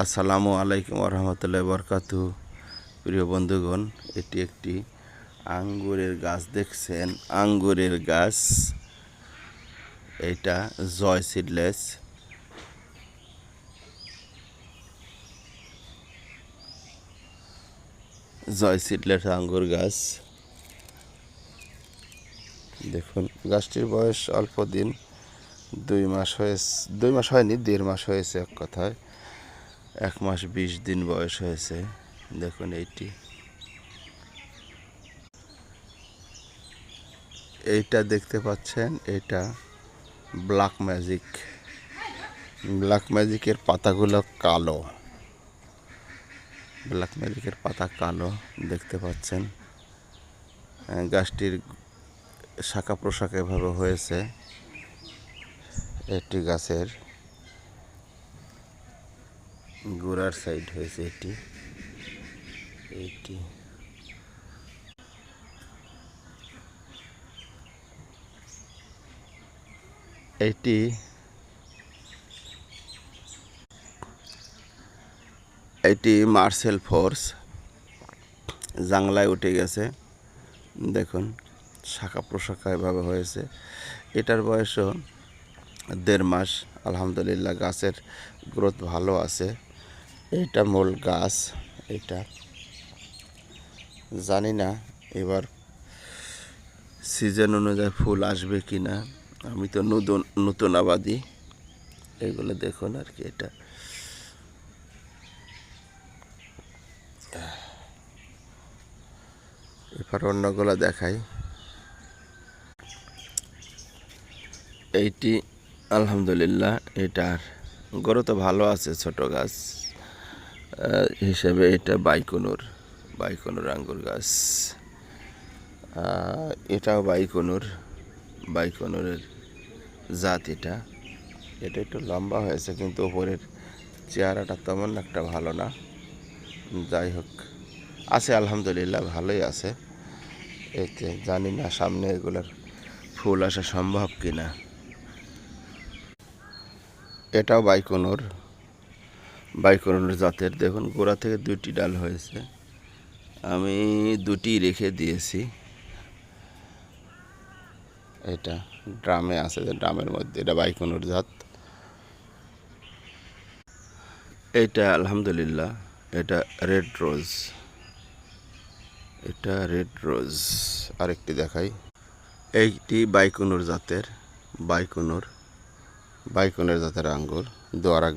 আসসালামু আলাইকুম রহমতুল্লাহ বরকাতু। প্রিয় বন্ধুগণ, এটি একটি আঙ্গুরের গাছ দেখছেন। আঙ্গুরের গাছ, এটা জয় সিডলেস। জয় সিডলেস আঙ্গুর গাছ। দেখুন, গাছটির বয়স অল্প দিন, 2 মাস হয়েছে। 2 মাস হয়নি, 1.5 মাস হয়েছে। এক কথায় 1 মাস 20 দিন বয়স হয়েছে। দেখুন এইটা দেখতে পাচ্ছেন, এটা ব্ল্যাক ম্যাজিক। ব্ল্যাক ম্যাজিকের পাতাগুলো কালো। ব্ল্যাক ম্যাজিকের পাতা কালো দেখতে পাচ্ছেন। গাছটির শাখা প্রশাখা এভাবে হয়েছে। এটি গাছের গোড়ার সাইড হয়েছে। এটি এটি এটি মার্সেল ফোর্স জাংলায় উঠে গেছে। দেখুন, শাখা প্রশাখা এভাবে হয়েছে। এটার বয়সও 1.5 মাস। আলহামদুলিল্লাহ, গাছের গ্রোথ ভালো আছে। এটা মূল গাছ। এটা জানি না এবার সিজন অনুযায়ী ফুল আসবে কি না। আমি তো নতুন আবাদি। এগুলো দেখুন আর কি। এটা এবার অন্যগুলো দেখাই। এইটি আলহামদুলিল্লাহ, এটার গড় তো ভালো আছে। ছোট গাছ হিসেবে এটা বাইকনুর আঙ্গুর গাছ। এটাও বাইকনুরের জাত। এটা একটু লম্বা হয়েছে, কিন্তু ওপরের চেহারাটা তেমন একটা ভালো না। যাই হোক, আছে আলহামদুলিল্লাহ, ভালোই আছে। এতে জানি না সামনে এগুলোর ফুল আসা সম্ভব কিনা। এটাও বাইকনুর জাতের। দেখুন, গোড়া থেকে 2টি ডাল হয়েছে। আমি 2টি রেখে দিয়েছি। এটা ড্রামে আছে, ড্রামের মধ্যে। এটা বাইকনুর জাত। এটা আলহামদুলিল্লাহ, এটা রেড রোজ। আরেকটি দেখাই। এইটি বাইকনুর জাতের আঙ্গুর। দোয়ারা